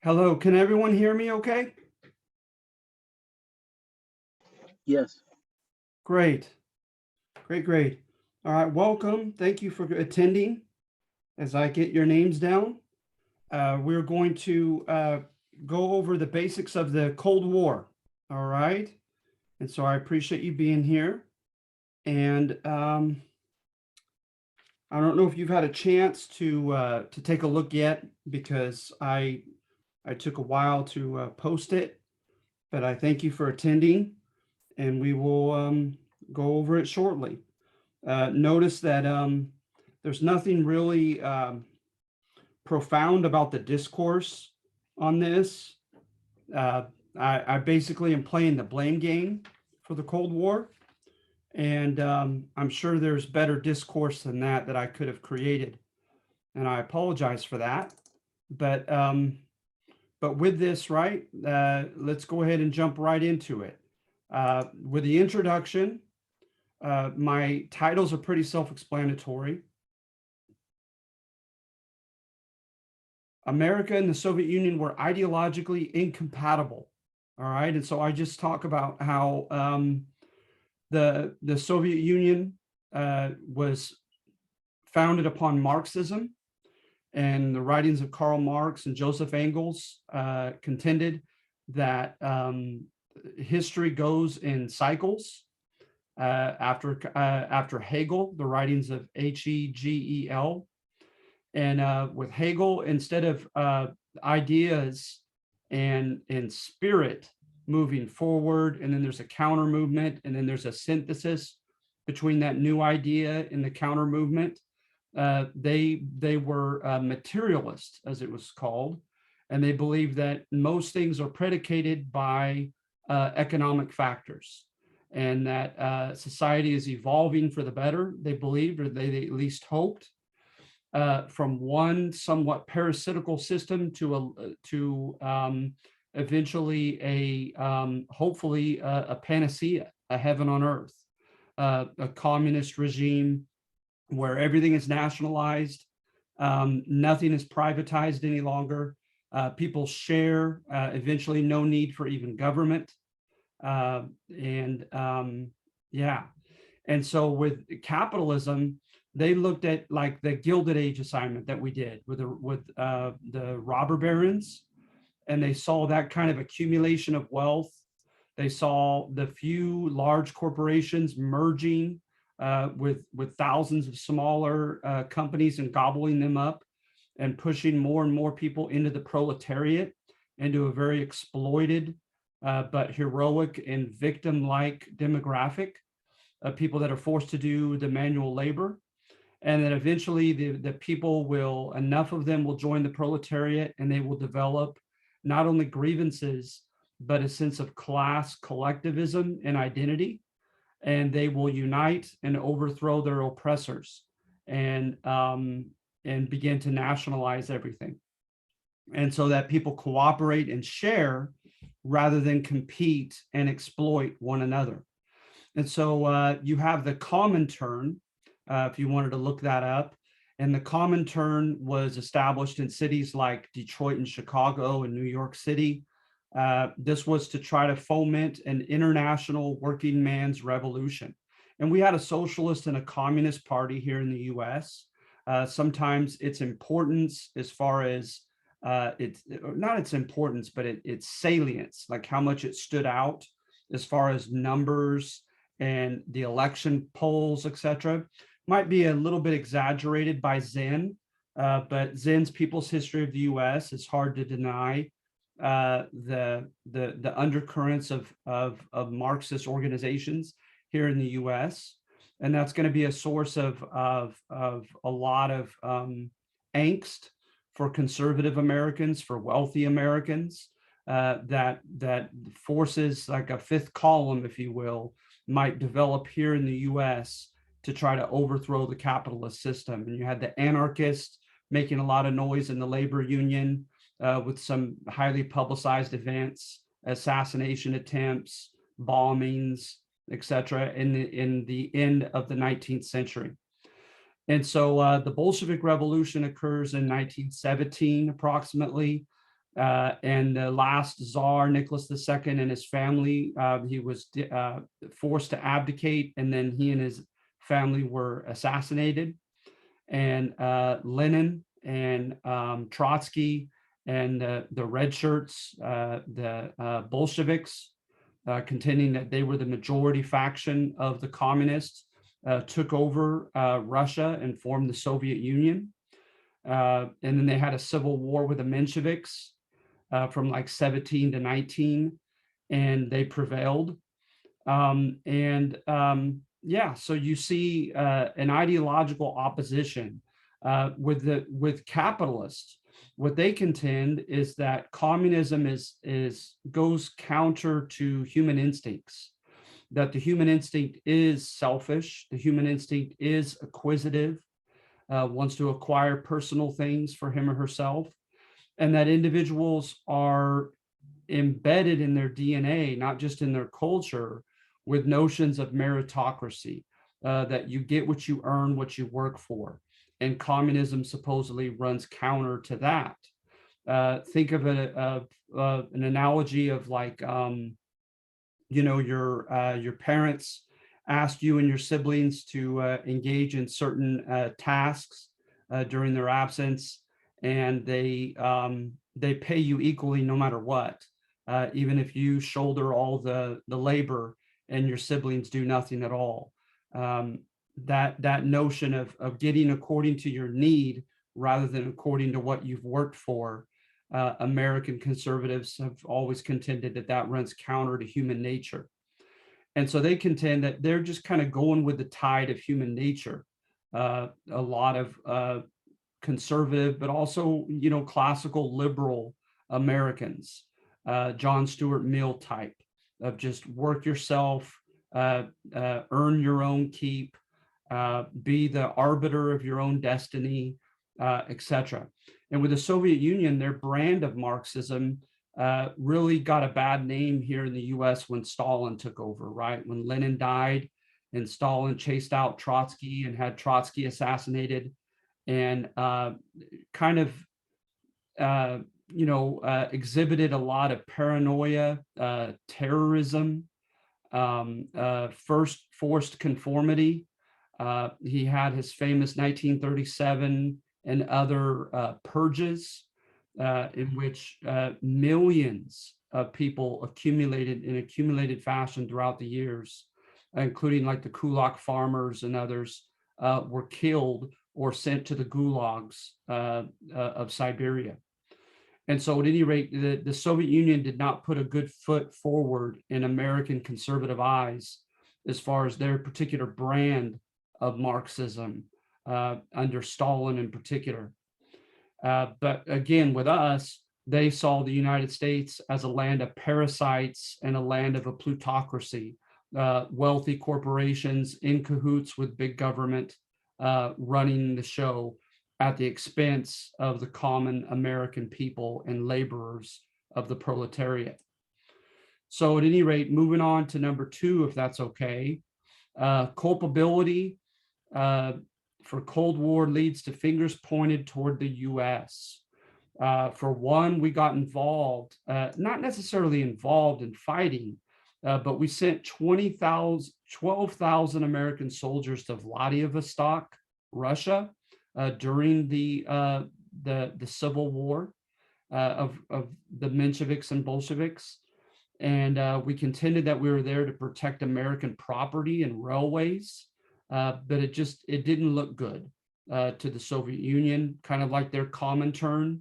Hello, can everyone hear me okay? Yes. Great, great. All right, welcome. Thank you for attending as I get your names down. We're going to go over the basics of the Cold War. All right. And so I appreciate you being here. And I don't know if you've had a chance to take a look yet, because I took a while to post it, but I thank you for attending, and we will go over it shortly. Notice that there's nothing really profound about the discourse on this. I basically am playing the blame game for the Cold War, and I'm sure there's better discourse than that I could have created, and I apologize for that. But with this, right, let's go ahead and jump right into it. With the introduction, my titles are pretty self-explanatory. America and the Soviet Union were ideologically incompatible. All right. And so I just talk about how the Soviet Union was founded upon Marxism, and the writings of Karl Marx and Joseph Engels contended that history goes in cycles. After Hegel, the writings of Hegel, and with Hegel, instead of ideas and spirit moving forward, and then there's a counter movement, and then there's a synthesis between that new idea and the counter movement. They were materialist, as it was called, and they believed that most things are predicated by economic factors, and that society is evolving for the better, they believed, or they at least hoped, from one somewhat parasitical system to eventually hopefully a panacea, a heaven on earth, a communist regime where everything is nationalized, nothing is privatized any longer. People share, eventually no need for even government. Yeah. And so with capitalism, they looked at like the Gilded Age assignment that we did with the robber barons, and they saw that kind of accumulation of wealth. They saw the few large corporations merging with thousands of smaller companies and gobbling them up, and pushing more and more people into the proletariat, into a very exploited but heroic and victim-like demographic of people that are forced to do the manual labor. And then eventually the people will, enough of them will join the proletariat, and they will develop not only grievances, but a sense of class collectivism and identity. And they will unite and overthrow their oppressors, and begin to nationalize everything. And so that people cooperate and share rather than compete and exploit one another. And so you have the Comintern, if you wanted to look that up. And the Comintern was established in cities like Detroit and Chicago and New York City. This was to try to foment an international working man's revolution. And we had a socialist and a communist party here in the US. Sometimes its importance, as far as it's not its importance, but its salience, like how much it stood out as far as numbers and the election polls, etc., might be a little bit exaggerated by Zen, but Zen's People's History of the U.S. is hard to deny the undercurrents of Marxist organizations here in the U.S., and that's going to be a source of a lot of angst for conservative Americans, for wealthy Americans, that forces like a fifth column, if you will, might develop here in the US to try to overthrow the capitalist system. And you had the anarchists making a lot of noise in the labor union with some highly publicized events, assassination attempts, bombings, etc., in the end of the 19th century. And so the Bolshevik Revolution occurs in 1917, approximately. And the last Tsar, Nicholas II, and his family, he was forced to abdicate, and then he and his family were assassinated. And Lenin and Trotsky and the red shirts, the Bolsheviks, contending that they were the majority faction of the communists, took over Russia and formed the Soviet Union. And then they had a civil war with the Mensheviks from like 17 to 19, and they prevailed. Yeah, so you see an ideological opposition with capitalists. What they contend is that communism goes counter to human instincts. That the human instinct is selfish, the human instinct is acquisitive, wants to acquire personal things for him or herself, and that individuals are embedded in their DNA, not just in their culture, with notions of meritocracy, that you get what you earn, what you work for. And communism supposedly runs counter to that. Think of an analogy of like, your parents ask you and your siblings to engage in certain tasks during their absence, and they pay you equally no matter what, even if you shoulder all the labor and your siblings do nothing at all. That notion of getting according to your need rather than according to what you've worked for, American conservatives have always contended that runs counter to human nature. And so they contend that they're just kind of going with the tide of human nature. A lot of conservative, but also, classical liberal Americans, John Stuart Mill type of just work yourself, earn your own keep, be the arbiter of your own destiny, etc. And with the Soviet Union, their brand of Marxism really got a bad name here in the US when Stalin took over, right? When Lenin died and Stalin chased out Trotsky and had Trotsky assassinated, and kind of, exhibited a lot of paranoia, terrorism, first forced conformity. He had his famous 1937 and other purges, in which millions of people accumulated in accumulated fashion throughout the years, including like the kulak farmers and others, were killed or sent to the gulags of Siberia. And so at any rate, the Soviet Union did not put a good foot forward in American conservative eyes as far as their particular brand of Marxism under Stalin in particular. But again, with us, they saw the United States as a land of parasites and a land of a plutocracy, wealthy corporations in cahoots with big government, running the show at the expense of the common American people and laborers of the proletariat. So at any rate, moving on to number 2, if that's okay, culpability for Cold War leads to fingers pointed toward the US. For one, we got involved, not necessarily involved in fighting, but we sent 12,000 American soldiers to Vladivostok, Russia, during the Civil War of the Mensheviks and Bolsheviks. And we contended that we were there to protect American property and railways, but it didn't look good to the Soviet Union, kind of like their Comintern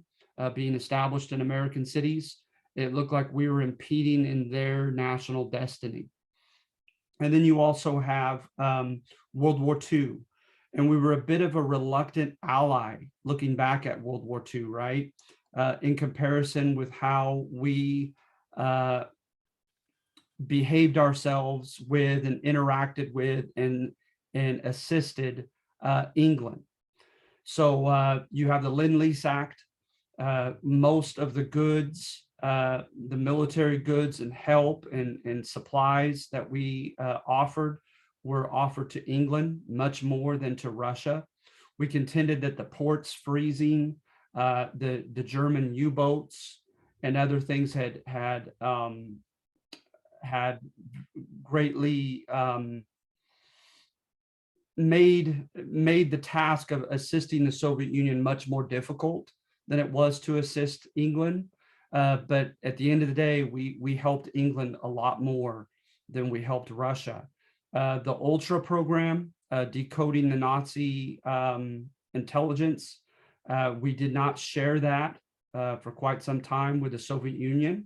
being established in American cities. It looked like we were impeding in their national destiny. And then you also have World War II. And we were a bit of a reluctant ally looking back at World War II, right? In comparison with how we behaved ourselves with and interacted with and assisted England. So you have the Lend-Lease Act. Most of the goods, the military goods and help and supplies that we offered were offered to England, much more than to Russia. We contended that the ports freezing, the German U-boats, and other things had greatly made the task of assisting the Soviet Union much more difficult than it was to assist England. But at the end of the day, we helped England a lot more than we helped Russia. The Ultra program, decoding the Nazi intelligence, we did not share that for quite some time with the Soviet Union.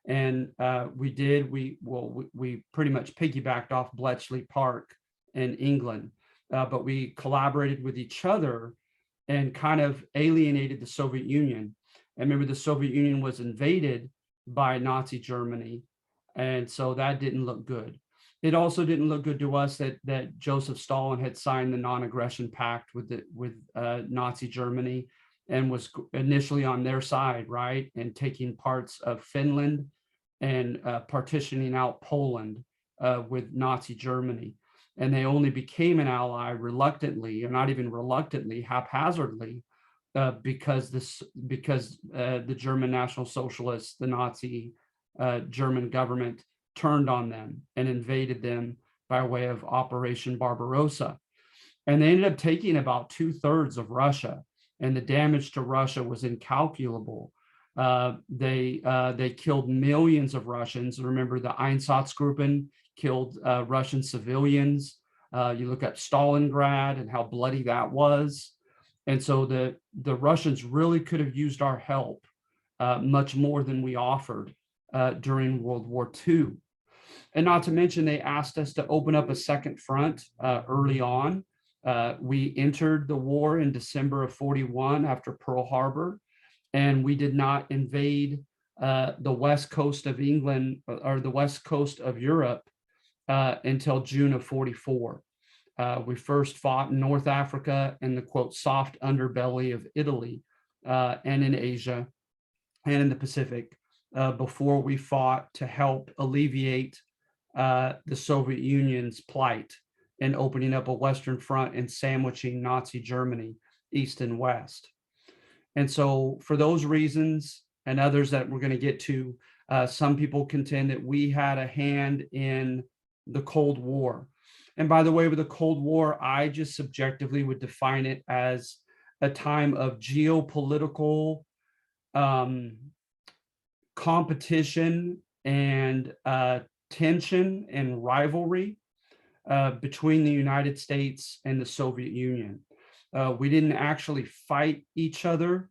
And we pretty much piggybacked off Bletchley Park in England, but we collaborated with each other and kind of alienated the Soviet Union. And remember, the Soviet Union was invaded by Nazi Germany, and so that didn't look good. It also didn't look good to us that Joseph Stalin had signed the non-aggression pact with Nazi Germany and was initially on their side, right, and taking parts of Finland and partitioning out Poland with Nazi Germany. And they only became an ally reluctantly, or not even reluctantly, haphazardly, because the German National Socialists, the Nazi German government, turned on them and invaded them by way of Operation Barbarossa. And they ended up taking about 2/3 of Russia, and the damage to Russia was incalculable. They killed millions of Russians. Remember, the Einsatzgruppen killed Russian civilians. You look at Stalingrad and how bloody that was. And so the Russians really could have used our help much more than we offered during World War II. And not to mention, they asked us to open up a second front early on. We entered the war in December of 41 after Pearl Harbor, and we did not invade the west coast of England or the west coast of Europe until June of 44. We first fought in North Africa and the quote soft underbelly of Italy and in Asia and in the Pacific before we fought to help alleviate the Soviet Union's plight and opening up a Western front and sandwiching Nazi Germany east and west. And so for those reasons and others that we're going to get to, some people contend that we had a hand in the Cold War. And by the way, with the Cold War, I just subjectively would define it as a time of geopolitical competition and tension and rivalry between the United States and the Soviet Union. We didn't actually fight each other,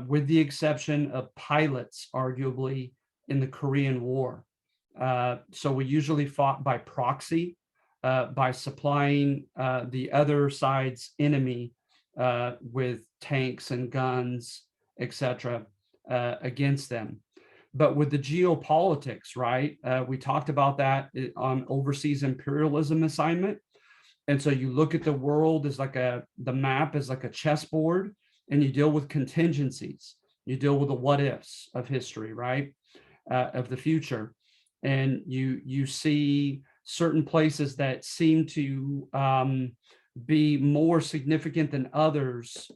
with the exception of pilots, arguably, in the Korean War. So we usually fought by proxy, by supplying the other side's enemy with tanks and guns, etc., against them. But with the geopolitics, right, we talked about that on overseas imperialism assignment. And so you look at the world as like the map is like a chessboard, and you deal with contingencies. You deal with the what ifs of history, right, of the future. And you see certain places that seem to be more significant than others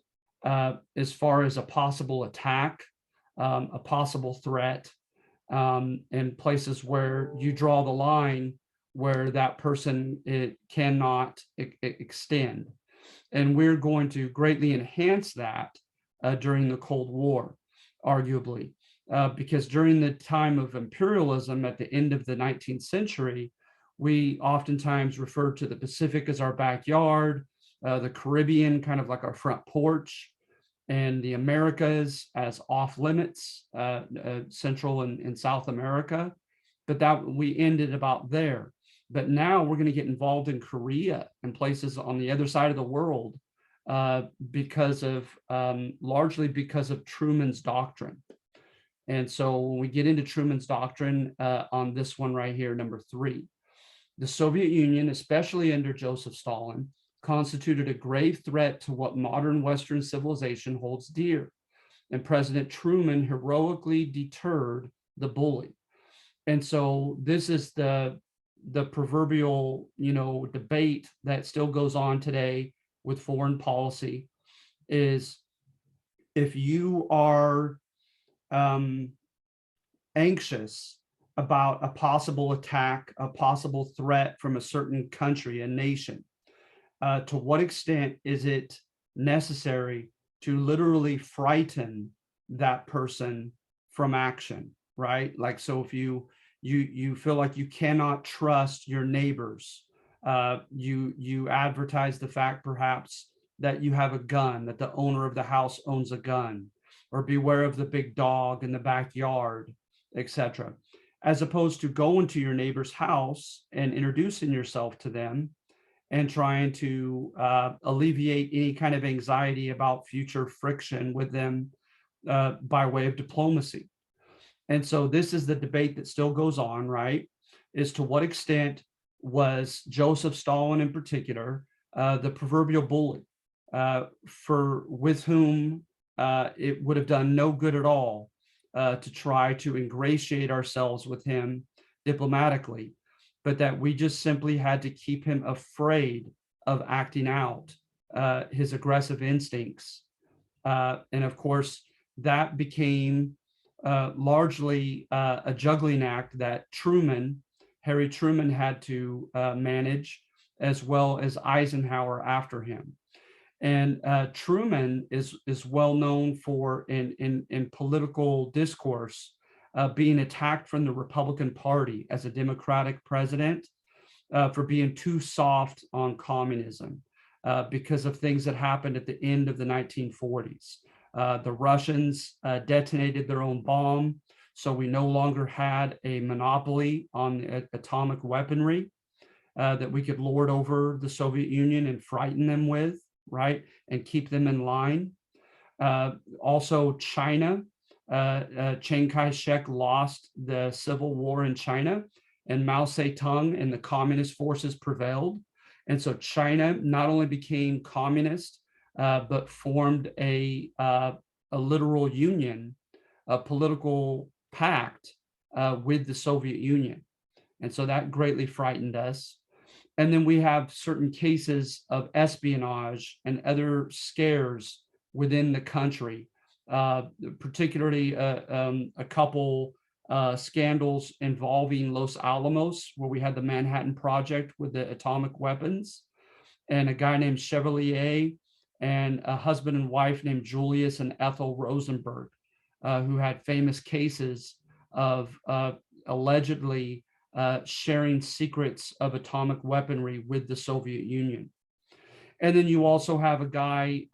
as far as a possible attack, a possible threat, and places where you draw the line where that person cannot extend. And we're going to greatly enhance that during the Cold War, arguably, because during the time of imperialism at the end of the 19th century, we oftentimes referred to the Pacific as our backyard, the Caribbean kind of like our front porch, and the Americas as off limits, Central and South America. But that we ended about there. But now we're going to get involved in Korea and places on the other side of the world because of largely because of Truman's doctrine. And so when we get into Truman's doctrine on this one right here, number 3, the Soviet Union, especially under Joseph Stalin, constituted a grave threat to what modern Western civilization holds dear. And President Truman heroically deterred the bully. And so this is the proverbial, debate that still goes on today with foreign policy, is if you are anxious about a possible attack, a possible threat from a certain country, a nation, to what extent is it necessary to literally frighten that person from action, right? Like, so if you feel like you cannot trust your neighbors, you advertise the fact perhaps that you have a gun, that the owner of the house owns a gun, or beware of the big dog in the backyard, etc. As opposed to going to your neighbor's house and introducing yourself to them and trying to alleviate any kind of anxiety about future friction with them by way of diplomacy. And so this is the debate that still goes on, right? Is to what extent was Joseph Stalin in particular the proverbial bully for with whom it would have done no good at all to try to ingratiate ourselves with him diplomatically, but that we just simply had to keep him afraid of acting out his aggressive instincts. And of course, that became largely a juggling act that Harry Truman had to manage, as well as Eisenhower after him. And Truman is well known for in political discourse being attacked from the Republican Party as a Democratic president for being too soft on communism because of things that happened at the end of the 1940s. The Russians detonated their own bomb, so we no longer had a monopoly on atomic weaponry that we could lord over the Soviet Union and frighten them with, right, and keep them in line. Also, China, Chiang Kai-shek lost the civil war in China, and Mao Zedong and the communist forces prevailed. And so China not only became communist, but formed a literal union, a political pact with the Soviet Union. And so that greatly frightened us. And then we have certain cases of espionage and other scares within the country, particularly a couple scandals involving Los Alamos, where we had the Manhattan Project with the atomic weapons, and a guy named Chevalier and a husband and wife named Julius and Ethel Rosenberg, who had famous cases of allegedly sharing secrets of atomic weaponry with the Soviet Union. And then you also have a guy,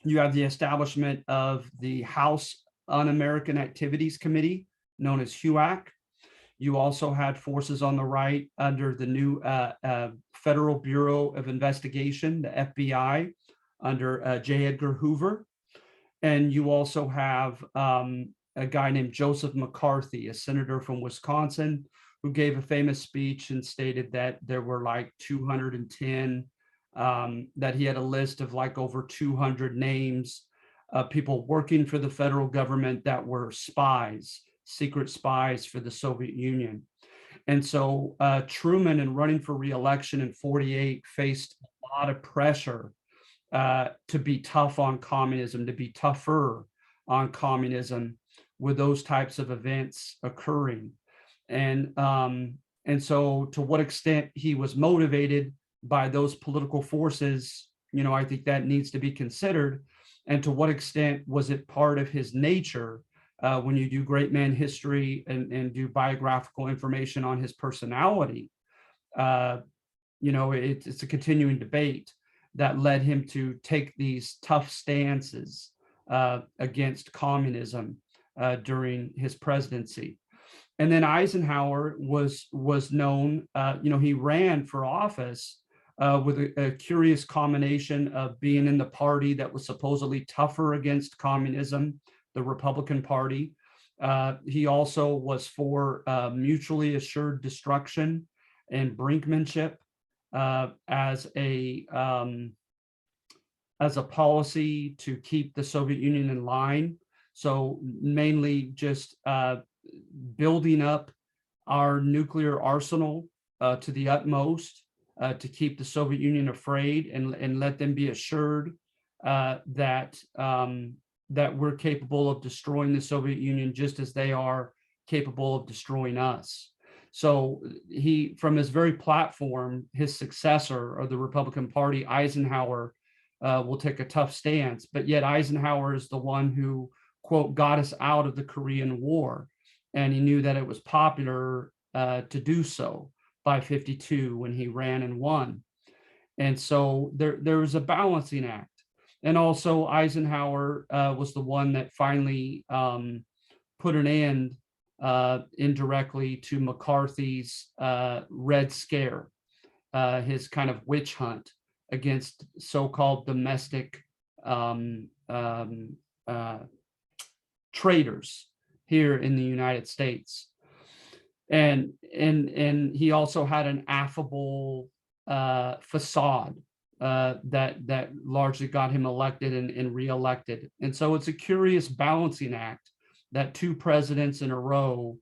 you have the establishment of the House Un-American Activities Committee, known as HUAC. You also had forces on the right under the new Federal Bureau of Investigation, the FBI, under J. Edgar Hoover. And you also have a guy named Joseph McCarthy, a senator from Wisconsin, who gave a famous speech and stated that there were like 210, that he had a list of like over 200 names of people working for the federal government that were spies, secret spies for the Soviet Union. And so Truman, in running for re-election in 48, faced a lot of pressure to be tough on communism, to be tougher on communism with those types of events occurring. And so to what extent he was motivated by those political forces, you know, I think that needs to be considered. And to what extent was it part of his nature? When you do great man history and do biographical information on his personality, you know, it's a continuing debate that led him to take these tough stances against communism during his presidency. And then Eisenhower was known, you know, he ran for office with a curious combination of being in the party that was supposedly tougher against communism, the Republican Party. He also was for mutually assured destruction and brinkmanship as a policy to keep the Soviet Union in line. So mainly just building up our nuclear arsenal to the utmost to keep the Soviet Union afraid and let them be assured that that we're capable of destroying the Soviet Union just as they are capable of destroying us. So he, from his very platform, his successor of the Republican Party, Eisenhower, will take a tough stance. But yet Eisenhower is the one who, quote, got us out of the Korean War. And he knew that it was popular to do so by 52 when he ran and won. And so there was a balancing act. And also Eisenhower was the one that finally put an end indirectly to McCarthy's Red Scare, his kind of witch hunt against so-called domestic traitors here in the United States. And he also had an affable facade that largely got him elected and reelected. And so it's a curious balancing act that two presidents in a row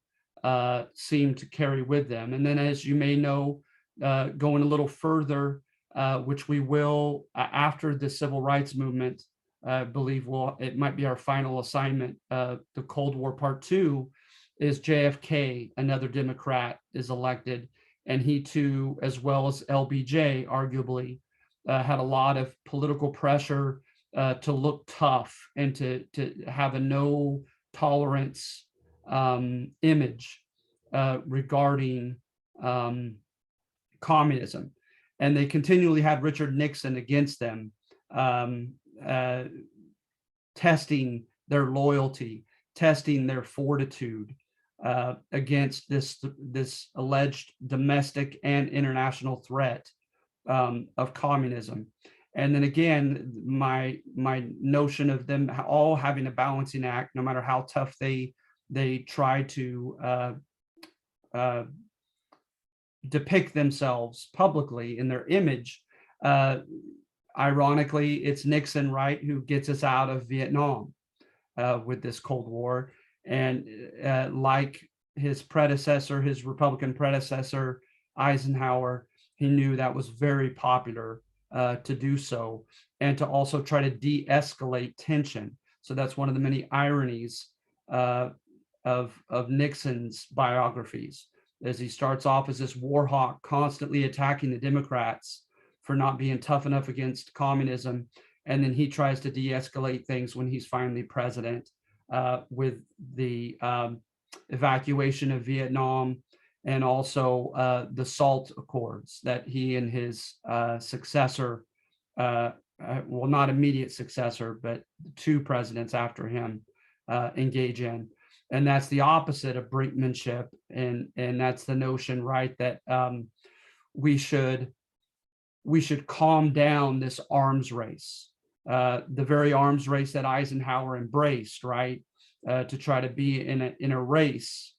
seem to carry with them. And then, as you may know, going a little further, which we will after the civil rights movement, I believe it might be our final assignment, the Cold War Part 2, is JFK, another Democrat, is elected. And he too, as well as LBJ, arguably, had a lot of political pressure to look tough and to have a no tolerance image regarding communism. And they continually had Richard Nixon against them, testing their loyalty, testing their fortitude against this alleged domestic and international threat of communism. And then again, my notion of them all having a balancing act, no matter how tough they try to depict themselves publicly in their image. Ironically, it's Nixon, right, who gets us out of Vietnam with this Cold War. And like his predecessor, his Republican predecessor, Eisenhower, he knew that was very popular to do so, and to also try to de-escalate tension. So that's one of the many ironies of Nixon's biographies, as he starts off as this war hawk, constantly attacking the Democrats for not being tough enough against communism. And then he tries to de-escalate things when he's finally president with the evacuation of Vietnam, and also the SALT Accords that he and his successor, well, not immediate successor, but two presidents after him engage in. And that's the opposite of brinkmanship. And that's the notion, right, that we should calm down this arms race, the very arms race that Eisenhower embraced, right, to try to be in a race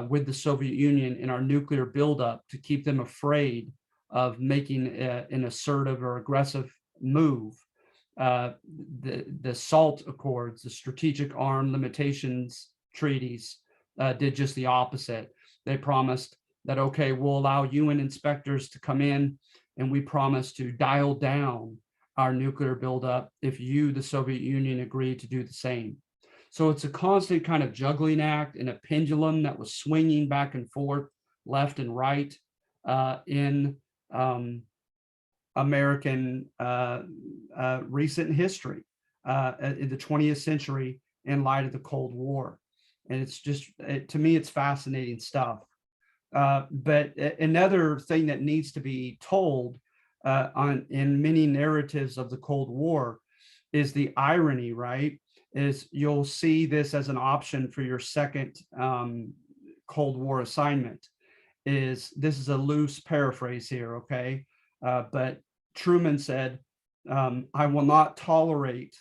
with the Soviet Union in our nuclear buildup, to keep them afraid of making an assertive or aggressive move. The SALT Accords, the Strategic Arm Limitations Treaties, did just the opposite. They promised that, okay, we'll allow UN inspectors to come in, and we promise to dial down our nuclear buildup if you, the Soviet Union, agree to do the same. So it's a constant kind of juggling act and a pendulum that was swinging back and forth, left and right, in American recent history in the 20th century in light of the Cold War. And it's just, to me, it's fascinating stuff. But another thing that needs to be told in many narratives of the Cold War is the irony, right? Is you'll see this as an option for your second Cold War assignment. This is a loose paraphrase here, okay? But Truman said, I will not tolerate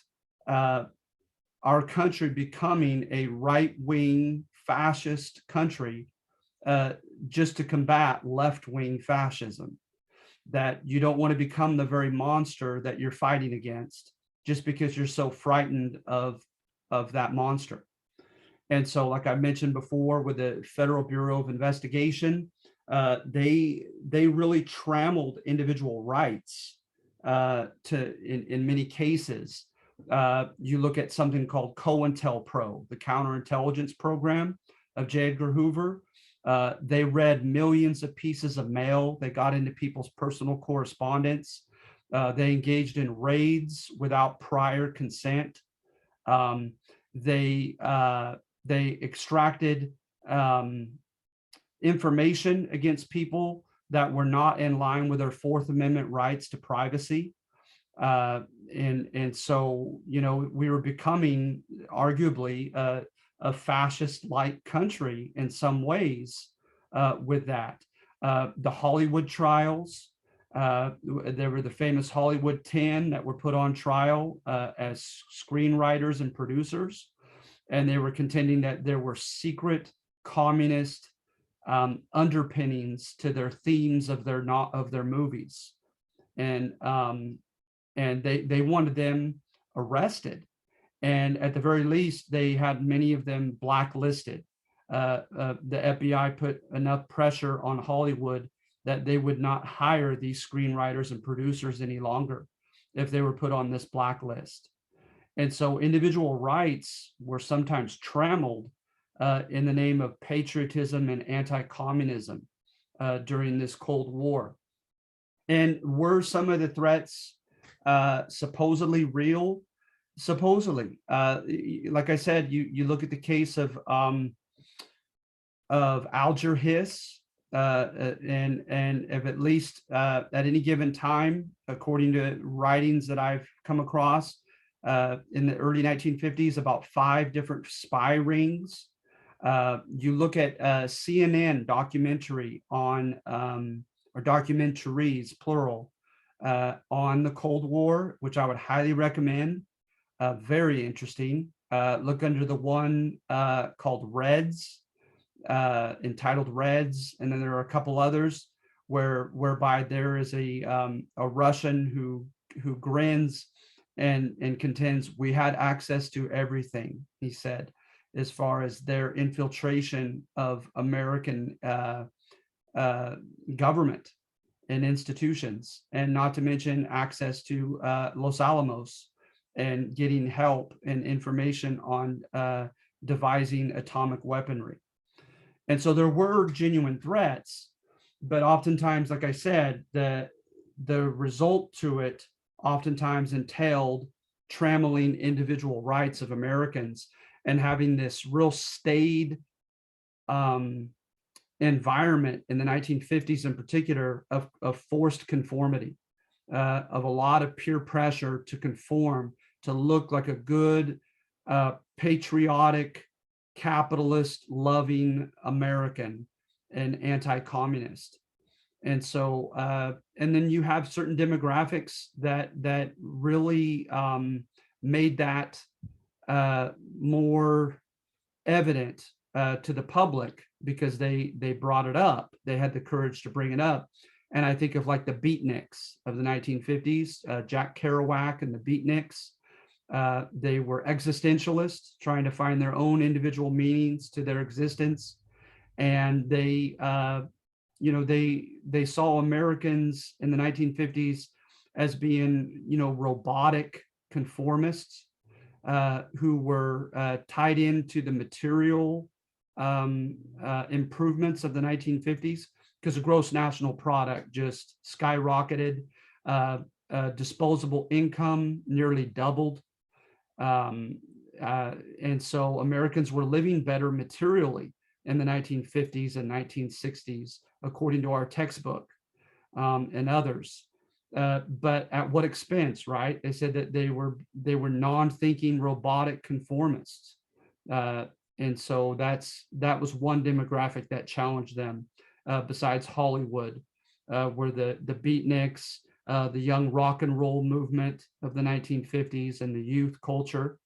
our country becoming a right-wing fascist country just to combat left-wing fascism. That you don't want to become the very monster that you're fighting against, just because you're so frightened of that monster. And so, like I mentioned before, with the Federal Bureau of Investigation, they really trammeled individual rights in many cases. You look at something called COINTELPRO, the counterintelligence program, of J. Edgar Hoover. They read millions of pieces of mail. They got into people's personal correspondence. They engaged in raids without prior consent. Um, they extracted information against people that were not in line with their Fourth Amendment rights to privacy. And so, you know, we were becoming arguably a fascist-like country in some ways with that. The Hollywood trials, there were the famous Hollywood 10 that were put on trial as screenwriters and producers, and they were contending that there were secret communist underpinnings to their themes of their movies, and they wanted them arrested, and at the very least they had many of them blacklisted. The FBI put enough pressure on Hollywood that they would not hire these screenwriters and producers any longer if they were put on this blacklist. And so individual rights were sometimes trammeled in the name of patriotism and anti-communism during this Cold War. And were some of the threats supposedly real? Supposedly. Like I said, you look at the case of Alger Hiss, and if at least at any given time, according to writings that I've come across in the early 1950s, about 5 different spy rings. You look at CNN documentary on, or documentaries, plural, on the Cold War, which I would highly recommend. Very interesting. Look under the one called Reds, entitled Reds, and then there are a couple others whereby there is a Russian who grins and contends, we had access to everything, he said, as far as their infiltration of American government and institutions, and not to mention access to Los Alamos and getting help and information on devising atomic weaponry. And so there were genuine threats, but oftentimes, like I said, the result to it oftentimes entailed trammeling individual rights of Americans and having this real staid environment in the 1950s in particular of forced conformity, of a lot of peer pressure to conform, to look like a good, patriotic, capitalist loving American and anti-communist. And so, and then you have certain demographics that really made that more evident to the public, because they brought it up. They had the courage to bring it up. And I think of like the beatniks of the 1950s, Jack Kerouac and the beatniks. They were existentialists trying to find their own individual meanings to their existence. And they, you know, they saw Americans in the 1950s as being, you know, robotic conformists who were tied into the material improvements of the 1950s, because the gross national product just skyrocketed. Disposable income nearly doubled. And so Americans were living better materially in the 1950s and 1960s, according to our textbook and others. But at what expense, right? They said that they were non-thinking robotic conformists. And so that was one demographic that challenged them, besides Hollywood, were the beatniks, the young rock and roll movement of the 1950s and the youth culture,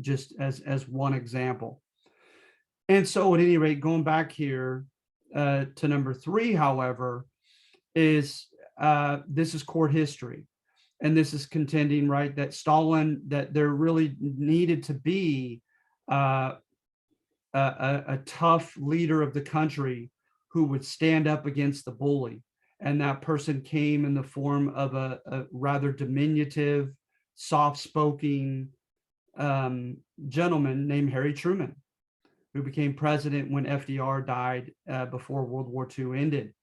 just as one example. And so at any rate, going back here to number 3, however, is this is court history. And this is contending, right, that Stalin, that there really needed to be a tough leader of the country who would stand up against the bully. And that person came in the form of a rather diminutive, soft-spoken gentleman named Harry Truman. who became president when FDR died before World War II ended.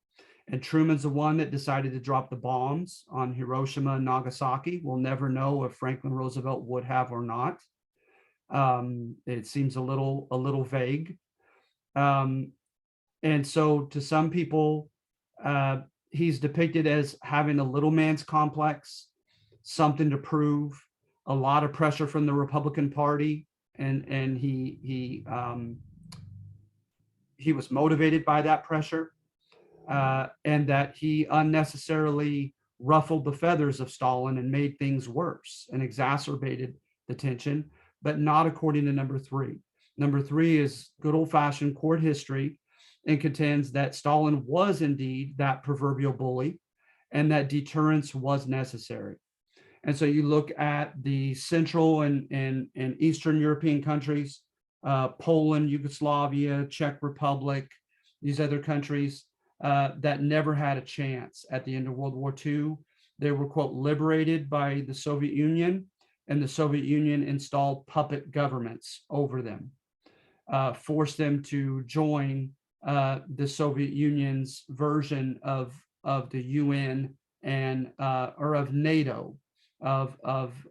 And Truman's the one that decided to drop the bombs on Hiroshima and Nagasaki. We'll never know if Franklin Roosevelt would have or not. It seems a little vague. And so to some people, he's depicted as having a little man's complex, something to prove, a lot of pressure from the Republican Party, and he was motivated by that pressure, and that he unnecessarily ruffled the feathers of Stalin and made things worse and exacerbated the tension, but not according to number three. Number three is good old-fashioned court history and contends that Stalin was indeed that proverbial bully and that deterrence was necessary. And so you look at the Central and Eastern European countries, Poland, Yugoslavia, Czech Republic, these other countries that never had a chance at the end of World War II. They were, quote, liberated by the Soviet Union, and the Soviet Union installed puppet governments over them, forced them to join the Soviet Union's version of the UN and or of NATO, of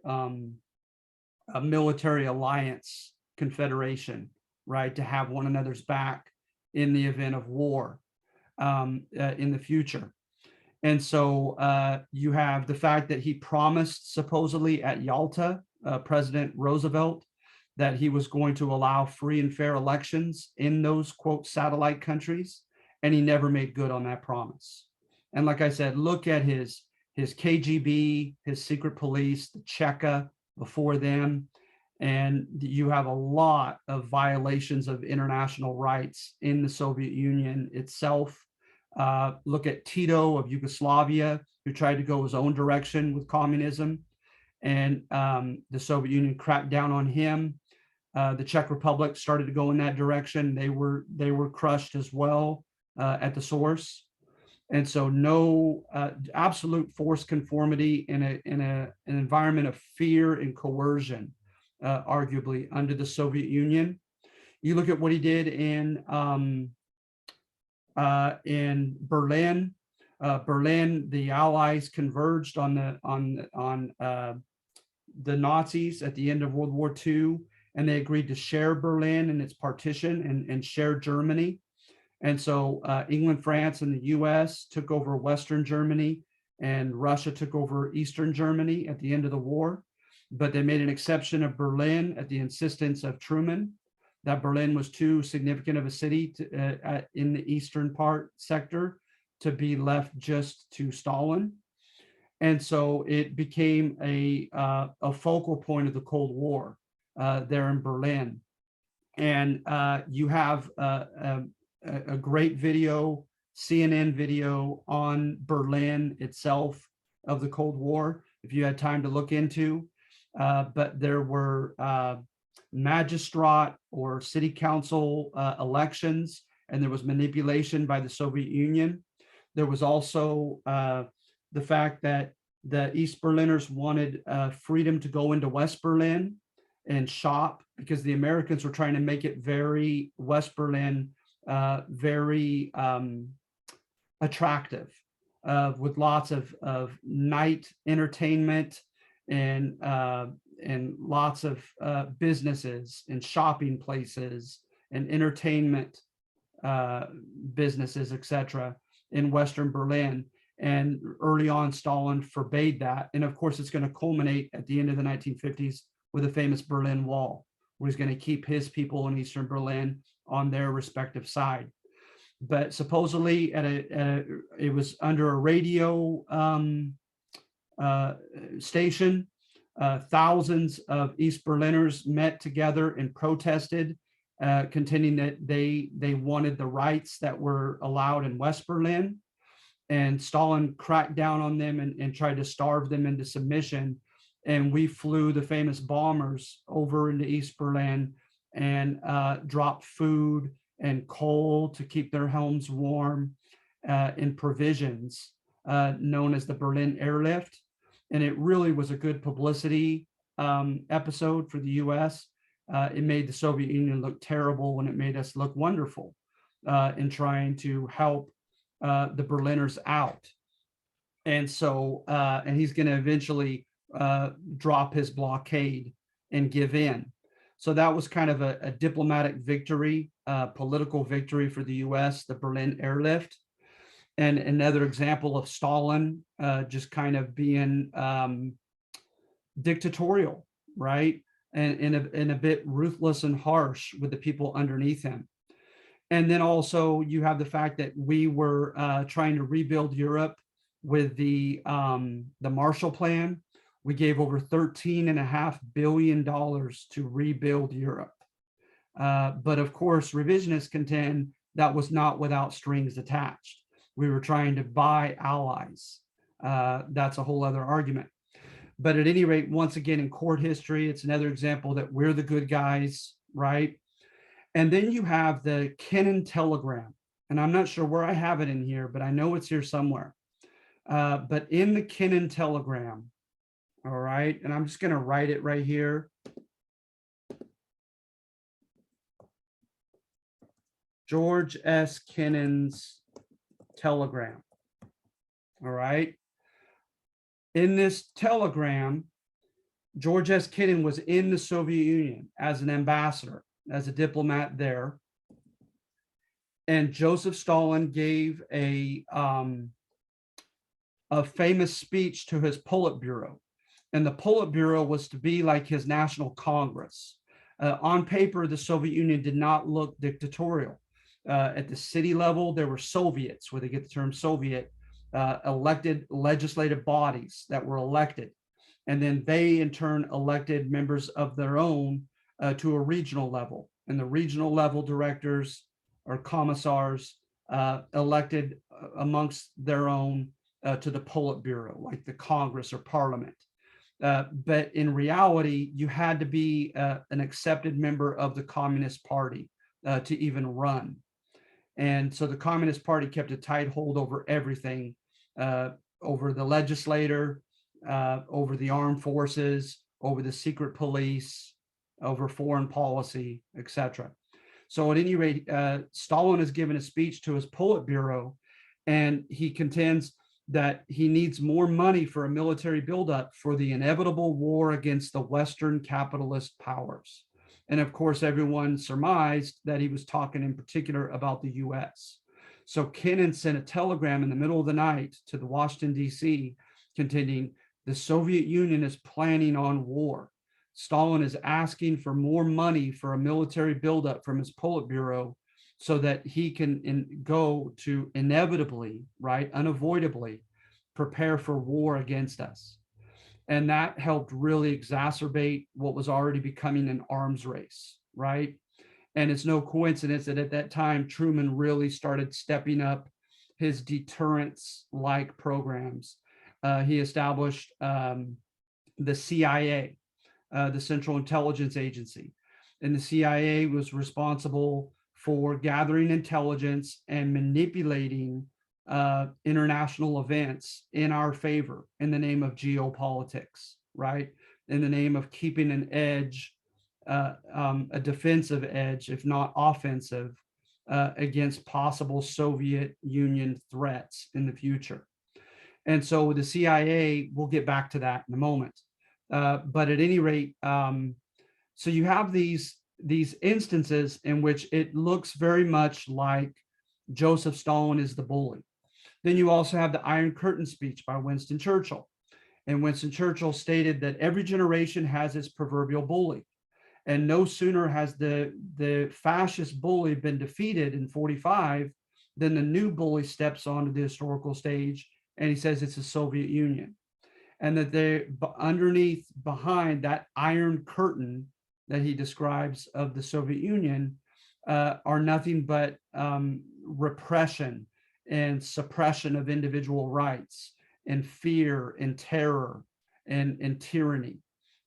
a military alliance confederation, right, to have one another's back in the event of war in the future. And so you have the fact that he promised supposedly at Yalta, President Roosevelt, that he was going to allow free and fair elections in those, quote, satellite countries, and he never made good on that promise. And like I said, look at his KGB, his secret police, the Cheka before them, and you have a lot of violations of international rights in the Soviet Union itself. Look at Tito of Yugoslavia, who tried to go his own direction with communism, and the Soviet Union cracked down on him. The Czech Republic started to go in that direction. They were crushed as well at the source. And so no absolute forced conformity in an environment of fear and coercion, arguably under the Soviet Union. You look at what he did in Berlin. Berlin, the Allies converged on the Nazis at the end of World War II, and they agreed to share Berlin and its partition and share Germany. And so England, France, and the US took over Western Germany, and Russia took over Eastern Germany at the end of the war. But they made an exception of Berlin at the insistence of Truman, that Berlin was too significant of a city in the eastern part sector to be left just to Stalin. And so it became a focal point of the Cold War there in Berlin. And you have a great video, CNN video on Berlin itself of the Cold War, if you had time to look into. But there were magistrate or city council elections, and there was manipulation by the Soviet Union. There was also the fact that the East Berliners wanted freedom to go into West Berlin and shop, because the Americans were trying to make it very West Berlin, very attractive, with lots of night entertainment and lots of businesses and shopping places and entertainment businesses, etc., in Western Berlin. And early on, Stalin forbade that. And of course, it's going to culminate at the end of the 1950s with the famous Berlin Wall, where he's going to keep his people in Eastern Berlin on their respective side. But supposedly it was under a radio station. Thousands of East Berliners met together and protested, contending that they wanted the rights that were allowed in West Berlin. And Stalin cracked down on them and tried to starve them into submission. And we flew the famous bombers over into East Berlin and dropped food and coal to keep their homes warm, and provisions, known as the Berlin Airlift. And it really was a good publicity episode for the US. It made the Soviet Union look terrible, and it made us look wonderful in trying to help the Berliners out. And so, and he's going to eventually drop his blockade and give in. So that was kind of a diplomatic victory, political victory for the US, the Berlin airlift. And another example of Stalin just kind of being dictatorial, right? And a bit ruthless and harsh with the people underneath him. And then also you have the fact that we were trying to rebuild Europe with the Marshall Plan. We gave over $13.5 billion to rebuild Europe. But of course, revisionists contend that was not without strings attached. We were trying to buy allies. That's a whole other argument. But at any rate, once again, in court history, it's another example that we're the good guys, right? And then you have the Kennan telegram. And I'm not sure where I have it in here, but I know it's here somewhere. But in the Kennan telegram, all right, and I'm just going to write it right here. George S. Kennan's telegram. All right. In this telegram, George S. Kennan was in the Soviet Union as an ambassador, as a diplomat there. And Joseph Stalin gave a famous speech to his Politburo. And the Politburo was to be like his National Congress. On paper, the Soviet Union did not look dictatorial. At the city level, there were Soviets, where they get the term Soviet, elected legislative bodies that were elected. And then they, in turn, elected members of their own to a regional level. And the regional level directors or commissars elected amongst their own to the Politburo, like the Congress or Parliament. But in reality, you had to be an accepted member of the Communist Party to even run. And so the Communist Party kept a tight hold over everything, over the legislator, over the armed forces, over the secret police, over foreign policy, etc. So at any rate, Stalin has given a speech to his Politburo, and he contends that he needs more money for a military buildup for the inevitable war against the Western capitalist powers. And of course, everyone surmised that he was talking in particular about the US. So Kennan sent a telegram in the middle of the night to the Washington, D.C., contending the Soviet Union is planning on war. Stalin is asking for more money for a military buildup from his Politburo so that he can go to inevitably, right, unavoidably prepare for war against us. And that helped really exacerbate what was already becoming an arms race, right? And it's no coincidence that at that time, Truman really started stepping up his deterrence-like programs. He established the CIA, the Central Intelligence Agency. And the CIA was responsible for gathering intelligence and manipulating international events in our favor in the name of geopolitics, right? In the name of keeping an edge, a defensive edge, if not offensive, against possible Soviet Union threats in the future. And so with the CIA, we'll get back to that in a moment. But at any rate, so you have these instances in which it looks very much like Joseph Stalin is the bully. Then you also have the Iron Curtain speech by Winston Churchill. And Winston Churchill stated that every generation has its proverbial bully. And no sooner has the fascist bully been defeated in 45 than the new bully steps onto the historical stage, and he says it's the Soviet Union. And that they underneath, behind that iron curtain that he describes of the Soviet Union are nothing but repression and suppression of individual rights and fear and terror and tyranny,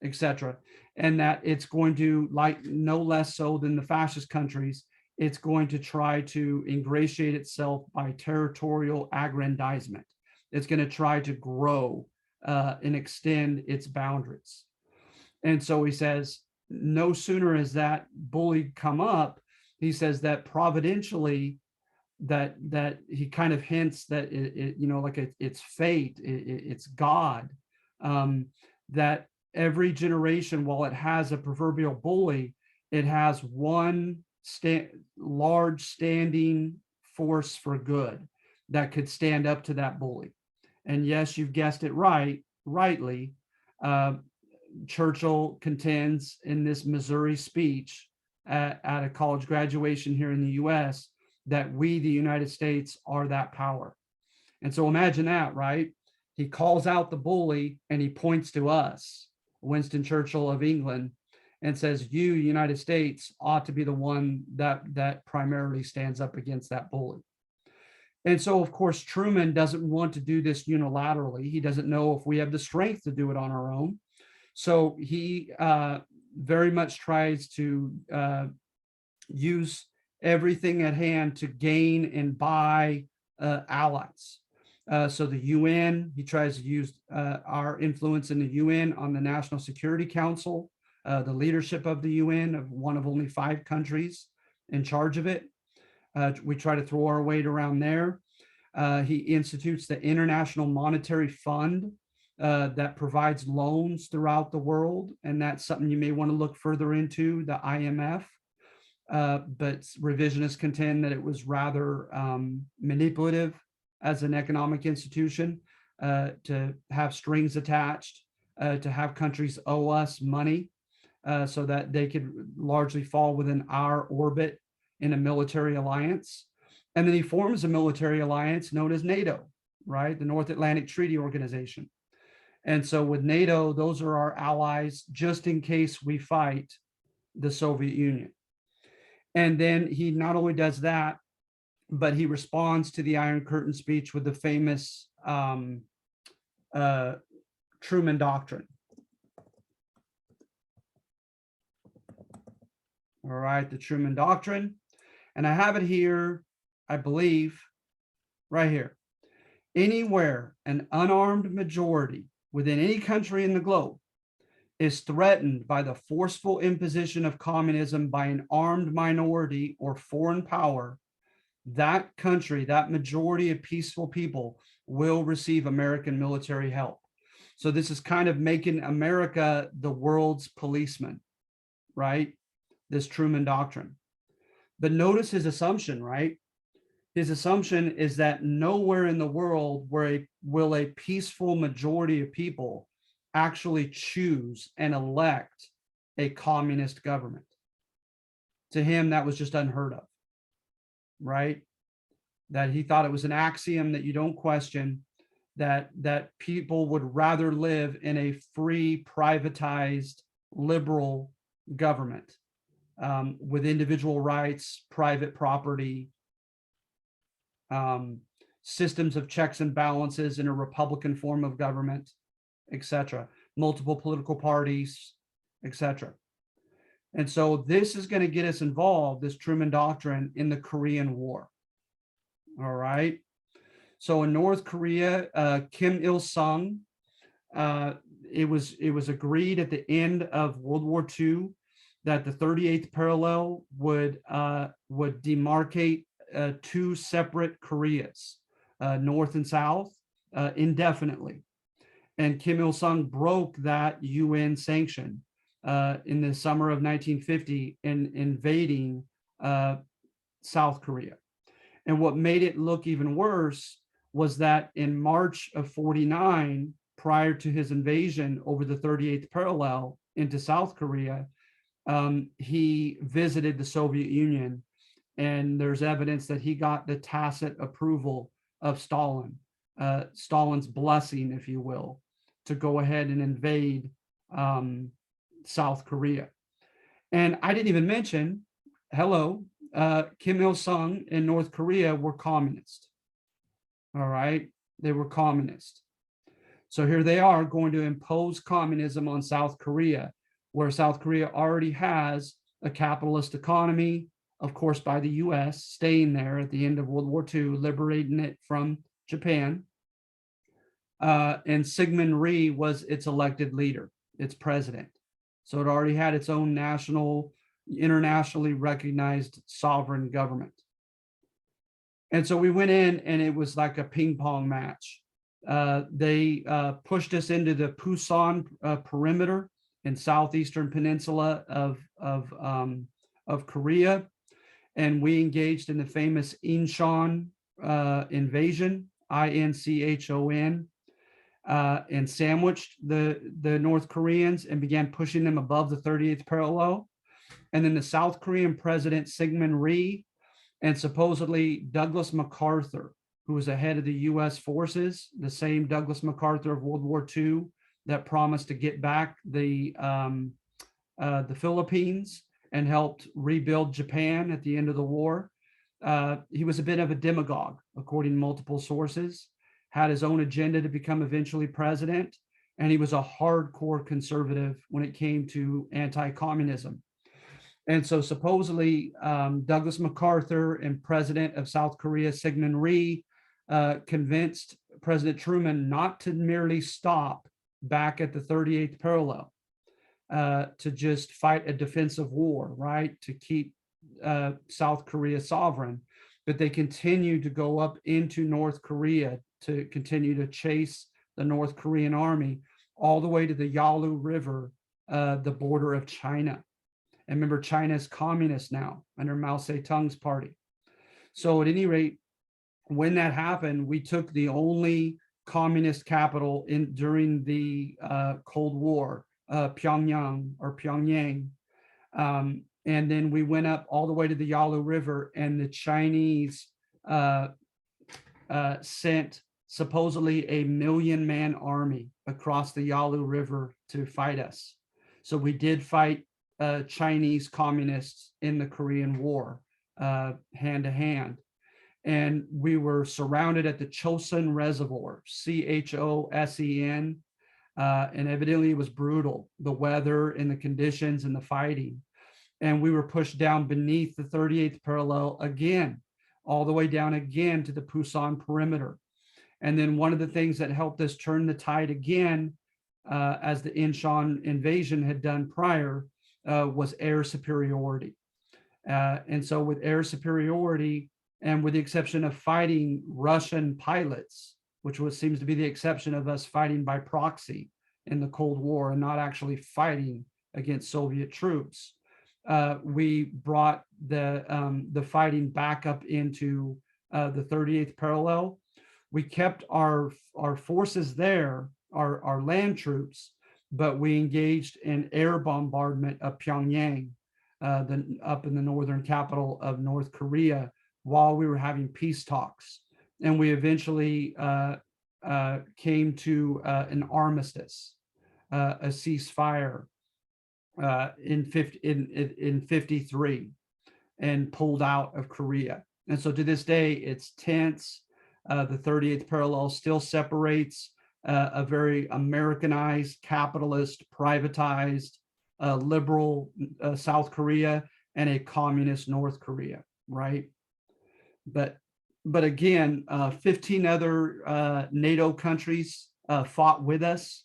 etc. And that it's going to, like no less so than the fascist countries, it's going to try to ingratiate itself by territorial aggrandizement. It's going to try to grow and extend its boundaries. And so he says, no sooner has that bully come up, he says that providentially, that he kind of hints that like it's fate, it's God, that every generation, while it has a proverbial bully, it has one large standing force for good that could stand up to that bully. And yes, you've guessed it rightly. Churchill contends in this Missouri speech at a college graduation here in the US that we, the United States, are that power. And so imagine that, right? He calls out the bully and he points to us, Winston Churchill of England, and says, you, United States, ought to be the one that primarily stands up against that bully. And so, of course, Truman doesn't want to do this unilaterally. He doesn't know if we have the strength to do it on our own. So he very much tries to use everything at hand to gain and buy allies. So the UN, he tries to use our influence in the UN on the National Security Council, the leadership of the UN, of one of only 5 countries in charge of it. We try to throw our weight around there. He institutes the International Monetary Fund that provides loans throughout the world. And that's something you may want to look further into, the IMF. But revisionists contend that it was rather manipulative as an economic institution, to have strings attached, to have countries owe us money so that they could largely fall within our orbit in a military alliance. And then he forms a military alliance known as NATO, right? The North Atlantic Treaty Organization. And so with NATO, those are our allies just in case we fight the Soviet Union. And then he not only does that, but he responds to the Iron Curtain speech with the famous Truman Doctrine. All right, the Truman Doctrine. And I have it here, I believe, right here. Anywhere an unarmed majority within any country in the globe is threatened by the forceful imposition of communism by an armed minority or foreign power, that country, that majority of peaceful people will receive American military help. So this is kind of making America the world's policeman, right? This Truman Doctrine. But notice his assumption, right? His assumption is that nowhere in the world will a peaceful majority of people actually choose and elect a communist government. To him, that was just unheard of, right? That he thought it was an axiom that you don't question, that people would rather live in a free, privatized, liberal government with individual rights, private property, systems of checks and balances in a Republican form of government, etc., multiple political parties, etc. And so this is going to get us involved, this Truman Doctrine, in the Korean War. All right. So in North Korea, Kim Il-sung, it was agreed at the end of World War II that the 38th parallel would demarcate 2 separate Koreas, North and South, indefinitely. And Kim Il-sung broke that UN sanction in the summer of 1950 in invading South Korea. And what made it look even worse was that in March of 49, prior to his invasion over the 38th parallel into South Korea, he visited the Soviet Union, and there's evidence that he got the tacit approval of Stalin, Stalin's blessing, if you will, to go ahead and invade South Korea. And I didn't even mention, Kim Il-sung in North Korea were communist. All right, they were communist. So here they are going to impose communism on South Korea, where South Korea already has a capitalist economy, of course, by the US, staying there at the end of World War II, liberating it from Japan. And Syngman Rhee was its elected leader, its president. So it already had its own internationally recognized sovereign government. And so we went in and it was like a ping pong match. They pushed us into the Pusan perimeter in southeastern peninsula of Korea, and we engaged in the famous Incheon invasion, Inchon, and sandwiched the North Koreans and began pushing them above the 38th parallel. And then the South Korean president, Syngman Rhee, and supposedly Douglas MacArthur, who was the head of the U.S. forces, the same Douglas MacArthur of World War II that promised to get back the Philippines and helped rebuild Japan at the end of the war. He was a bit of a demagogue, according to multiple sources, had his own agenda to become eventually president, and he was a hardcore conservative when it came to anti-communism. And so supposedly Douglas MacArthur and President of South Korea, Syngman Rhee, convinced President Truman not to merely stop back at the 38th parallel, to just fight a defensive war, right? To keep South Korea sovereign, but they continued to go up into North Korea to continue to chase the North Korean army all the way to the Yalu River, the border of China. And remember, China is communist now under Mao Zedong's party. So at any rate, when that happened, we took the only communist capital during the Cold War, Pyongyang or Pyongyang. And then we went up all the way to the Yalu River, and the Chinese sent supposedly 1 million-man army across the Yalu River to fight us. So we did fight Chinese communists in the Korean War, hand to hand. And we were surrounded at the Chosun Reservoir, Chosen, and evidently it was brutal, the weather and the conditions and the fighting. And we were pushed down beneath the 38th parallel again, all the way down again to the Pusan perimeter. And then one of the things that helped us turn the tide again, as the Incheon invasion had done prior, was air superiority. And so with air superiority, and with the exception of fighting Russian pilots, which seems to be the exception of us fighting by proxy in the Cold War and not actually fighting against Soviet troops, we brought the fighting back up into the 38th parallel. We kept our forces there, our land troops, but we engaged in air bombardment of Pyongyang, up in the northern capital of North Korea, while we were having peace talks. And we eventually came to an armistice, a ceasefire in 53, and pulled out of Korea. And so to this day, it's tense. The 38th parallel still separates a very Americanized, capitalist, privatized, liberal South Korea and a communist North Korea, right? But again, 15 other NATO countries fought with us,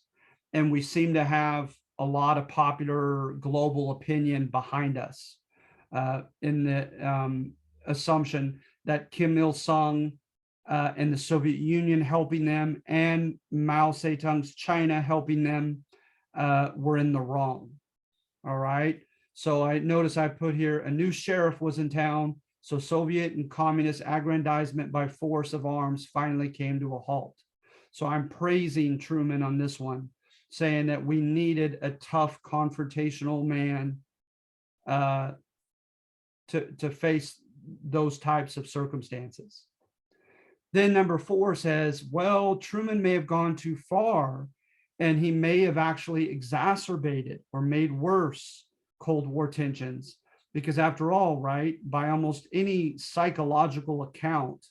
and we seem to have a lot of popular global opinion behind us, in the assumption that Kim Il-sung and the Soviet Union helping them, and Mao Zedong's China helping them, were in the wrong. All right. So I notice I put here, a new sheriff was in town. So Soviet and communist aggrandizement by force of arms finally came to a halt. So I'm praising Truman on this one, saying that we needed a tough confrontational man to face those types of circumstances. Then number 4 says, well, Truman may have gone too far, and he may have actually exacerbated or made worse Cold War tensions, because after all, right, by almost any psychological account,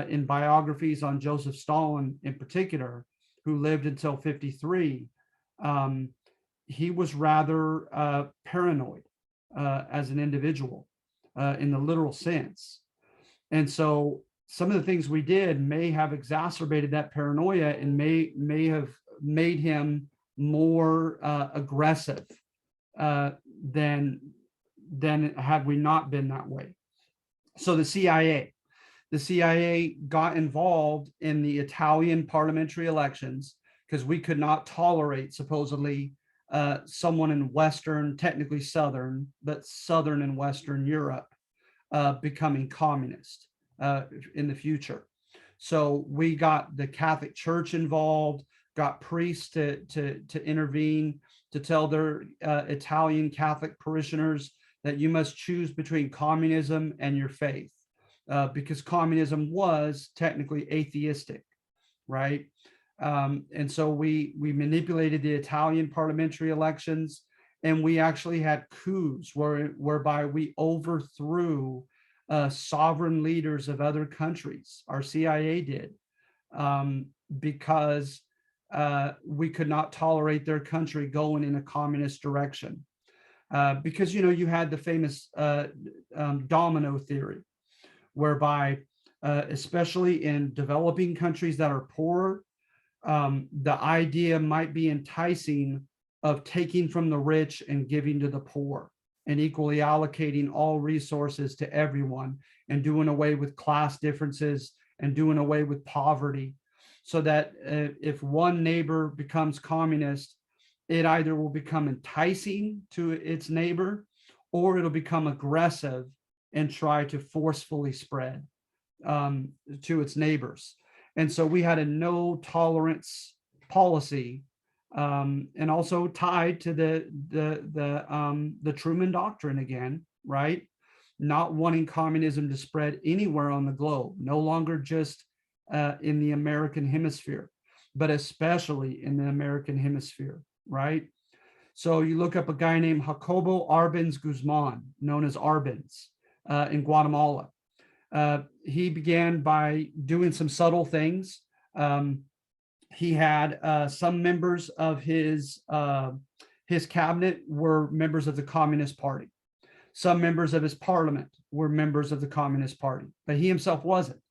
in biographies on Joseph Stalin in particular, who lived until 53, he was rather paranoid as an individual, in the literal sense. And so some of the things we did may have exacerbated that paranoia and may have made him more aggressive uh, than had we not been that way. So the CIA got involved in the Italian parliamentary elections because we could not tolerate supposedly someone in Western, technically Southern, but Southern and Western Europe becoming communist in the future. So we got the Catholic Church involved, got priests to intervene, to tell their Italian Catholic parishioners that you must choose between communism and your faith, because communism was technically atheistic, right? And so we manipulated the Italian parliamentary elections, and we actually had coups whereby we overthrew sovereign leaders of other countries. Our CIA did, because we could not tolerate their country going in a communist direction. Because, you had the famous domino theory, whereby, especially in developing countries that are poor, the idea might be enticing of taking from the rich and giving to the poor, and equally allocating all resources to everyone, and doing away with class differences and doing away with poverty, so that if one neighbor becomes communist, it either will become enticing to its neighbor, or it'll become aggressive and try to forcefully spread to its neighbors. And so we had a no tolerance policy, and also tied to the Truman Doctrine again, right? Not wanting communism to spread anywhere on the globe, no longer just in the American hemisphere, but especially in the American hemisphere, right? So you look up a guy named Jacobo Arbenz Guzman, known as Arbenz, in Guatemala. He began by doing some subtle things. He had some members of his cabinet were members of the Communist Party. Some members of his parliament were members of the Communist Party, but he himself wasn't.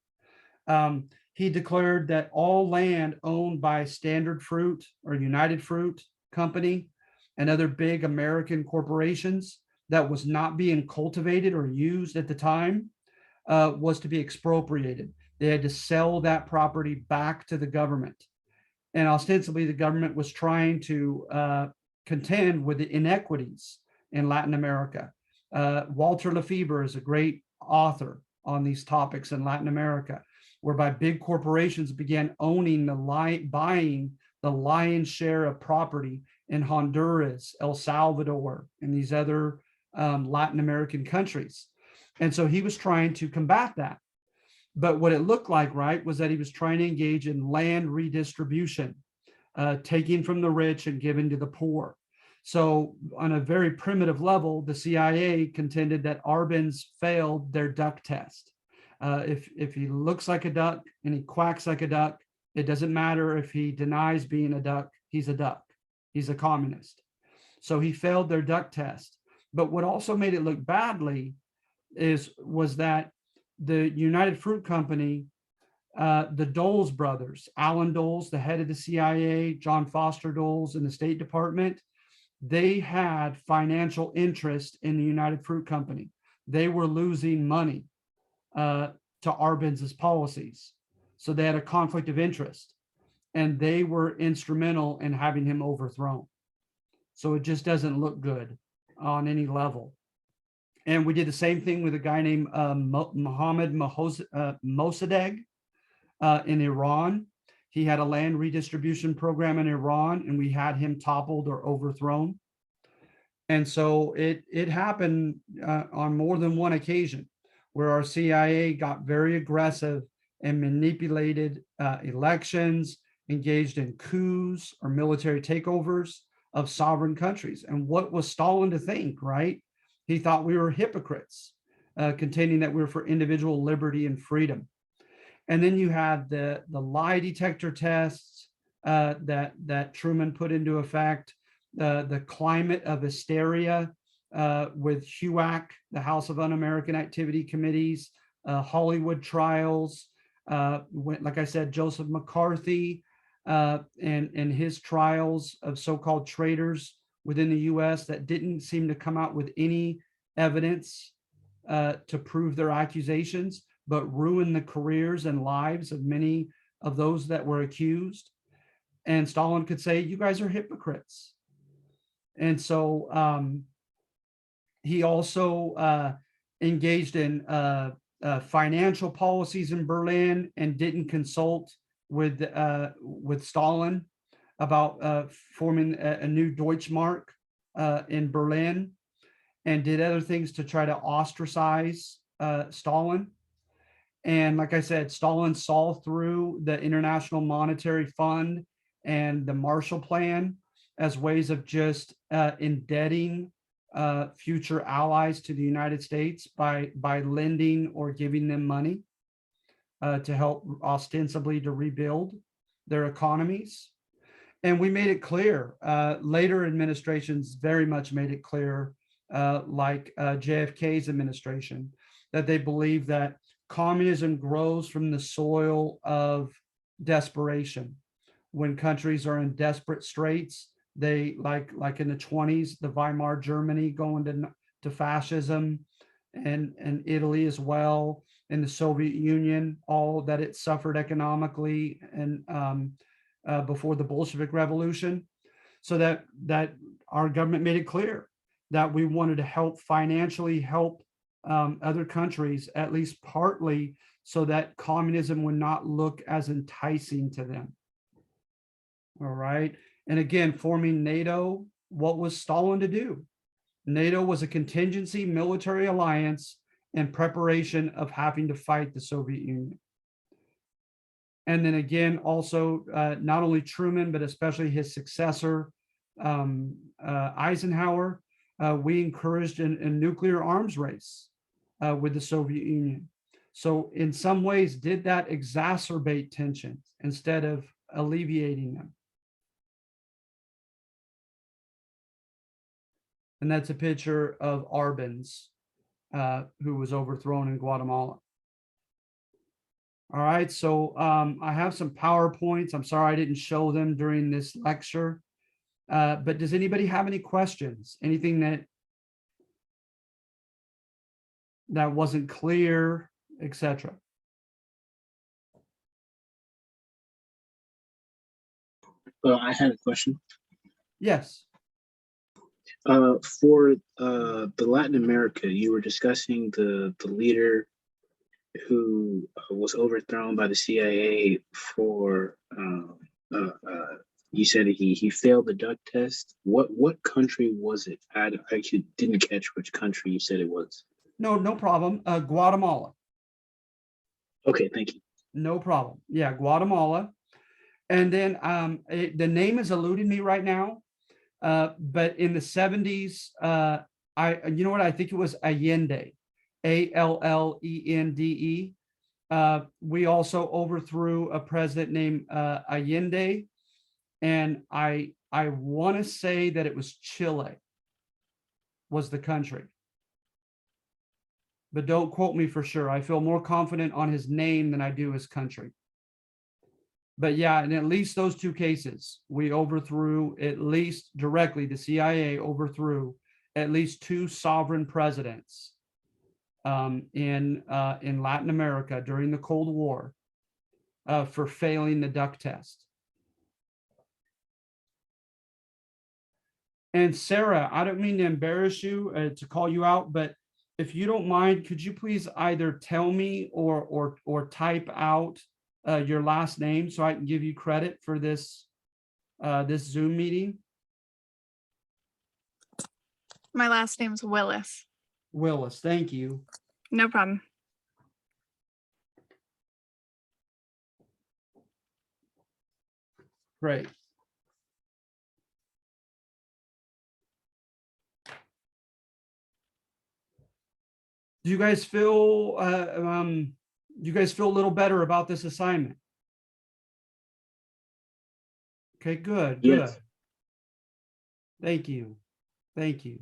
He declared that all land owned by Standard Fruit or United Fruit Company and other big American corporations that was not being cultivated or used at the time was to be expropriated. They had to sell that property back to the government. And ostensibly, the government was trying to contend with the inequities in Latin America. Walter Lefebvre is a great author on these topics in Latin America, whereby big corporations began owning buying the lion's share of property in Honduras, El Salvador, and these other Latin American countries. And so he was trying to combat that. But what it looked like, right, was that he was trying to engage in land redistribution, taking from the rich and giving to the poor. So on a very primitive level, the CIA contended that Arbenz failed their duck test. If he looks like a duck and he quacks like a duck, it doesn't matter if he denies being a duck, he's a duck. He's a communist. So he failed their duck test. But what also made it look badly was that the United Fruit Company, the Dulles brothers, Alan Dulles, the head of the CIA, John Foster Dulles in the State Department, they had financial interest in the United Fruit Company. They were losing money to Arbenz's policies. So they had a conflict of interest, and they were instrumental in having him overthrown. So it just doesn't look good on any level. And we did the same thing with a guy named Mohammad Mossadegh in Iran. He had a land redistribution program in Iran, and we had him toppled or overthrown. And so it happened on more than one occasion where our CIA got very aggressive and manipulated elections, engaged in coups or military takeovers of sovereign countries. And what was Stalin to think, right? He thought we were hypocrites, contending that we were for individual liberty and freedom. And then you had the lie detector tests that Truman put into effect, the climate of hysteria with HUAC, the House of Un-American Activity Committees, Hollywood trials, like I said, Joseph McCarthy and his trials of so-called traitors within the US that didn't seem to come out with any evidence to prove their accusations, but ruined the careers and lives of many of those that were accused. And Stalin could say, you guys are hypocrites. And so he also engaged in financial policies in Berlin and didn't consult with Stalin about forming a new Deutschmark in Berlin, and did other things to try to ostracize Stalin. And like I said, Stalin saw through the International Monetary Fund and the Marshall Plan as ways of just indebting future allies to the United States by lending or giving them money to help ostensibly to rebuild their economies. And we made it clear, later administrations very much made it clear, like JFK's administration, that they believe that communism grows from the soil of desperation. When countries are in desperate straits, they like in the 20s, the Weimar Germany going to fascism, and Italy as well, and the Soviet Union, all that it suffered economically and before the Bolshevik Revolution. So that our government made it clear that we wanted to help financially help other countries, at least partly, so that communism would not look as enticing to them. All right. And again, forming NATO, what was Stalin to do? NATO was a contingency military alliance in preparation of having to fight the Soviet Union. And then again, also, not only Truman, but especially his successor, Eisenhower, we encouraged a nuclear arms race with the Soviet Union. So in some ways, did that exacerbate tensions instead of alleviating them? And that's a picture of Arbenz, who was overthrown in Guatemala. All right, so I have some PowerPoints. I'm sorry I didn't show them during this lecture, but does anybody have any questions? Anything that wasn't clear, etc.? Well, I had a question. Yes. For the Latin America, you were discussing the leader who was overthrown by the CIA for, you said he failed the duck test. What country was it? I actually didn't catch which country you said it was. No problem. Guatemala. Okay, thank you. No problem. Yeah, Guatemala. And then the name is eluding me right now, but in the 70s, you know what, I think it was Allende, Allende. We also overthrew a president named Allende, and I want to say that it was Chile was the country, but don't quote me for sure. I feel more confident on his name than I do his country. But yeah, in at least those two cases, we overthrew, at least directly, the CIA overthrew at least two sovereign presidents in Latin America during the Cold War for failing the duck test. And Sarah, I don't mean to embarrass you, to call you out, but if you don't mind, could you please either tell me or type out your last name so I can give you credit for this this Zoom meeting? My last name's Willis. Willis, thank you. No problem. Great. Do you guys feel a little better about this assignment? Okay, good. Yes. Good. Thank you. Thank you.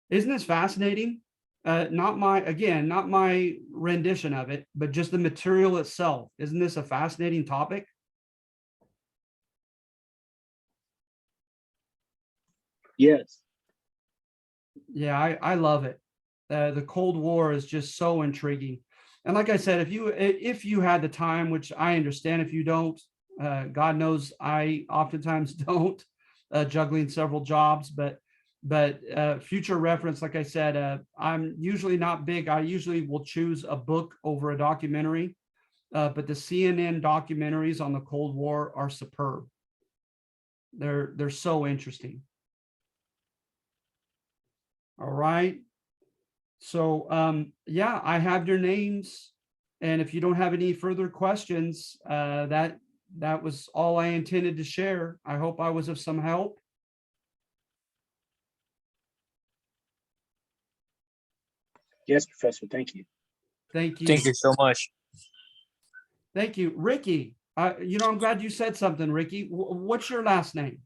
Isn't this fascinating? Not my rendition of it, but just the material itself. Isn't this a fascinating topic? Yes. Yeah, I love it. The Cold War is just so intriguing. And like I said, if you had the time, which I understand if you don't, God knows I oftentimes don't, juggling several jobs, but future reference, like I said, I'm usually not big. I usually will choose a book over a documentary, but the CNN documentaries on the Cold War are superb. They're so interesting. All right. So yeah, I have your names. And if you don't have any further questions, that was all I intended to share. I hope I was of some help. Yes, Professor. Thank you. Thank you. Thank you so much. Thank you. Ricky, I'm glad you said something, Ricky. What's your last name?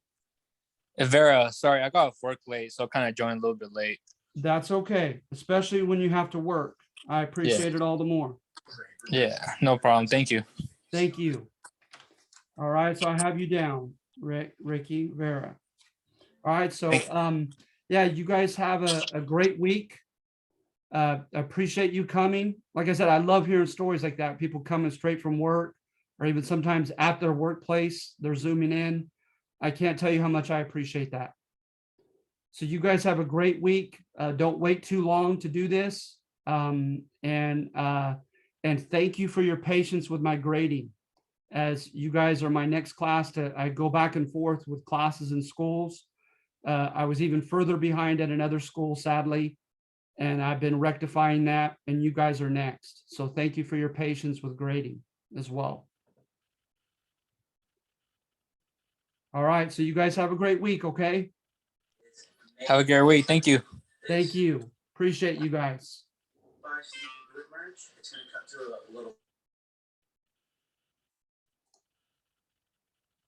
Vera, sorry, I got off work late, so I kind of joined a little bit late. That's okay, especially when you have to work. I appreciate it all the more. Yeah, no problem. Thank you. Thank you. All right, so I have you down, Ricky Vera. All right, so yeah, you guys have a great week. Appreciate you coming. Like I said, I love hearing stories like that. People coming straight from work, or even sometimes at their workplace, they're zooming in. I can't tell you how much I appreciate that. So you guys have a great week. Don't wait too long to do this. And thank you for your patience with my grading, as you guys are my next class I go back and forth with classes in schools. I was even further behind at another school, sadly, and I've been rectifying that, and you guys are next. So thank you for your patience with grading as well. All right, so you guys have a great week, okay? Have a great week. Thank you. Thank you. Appreciate you guys. It's going to cut to a little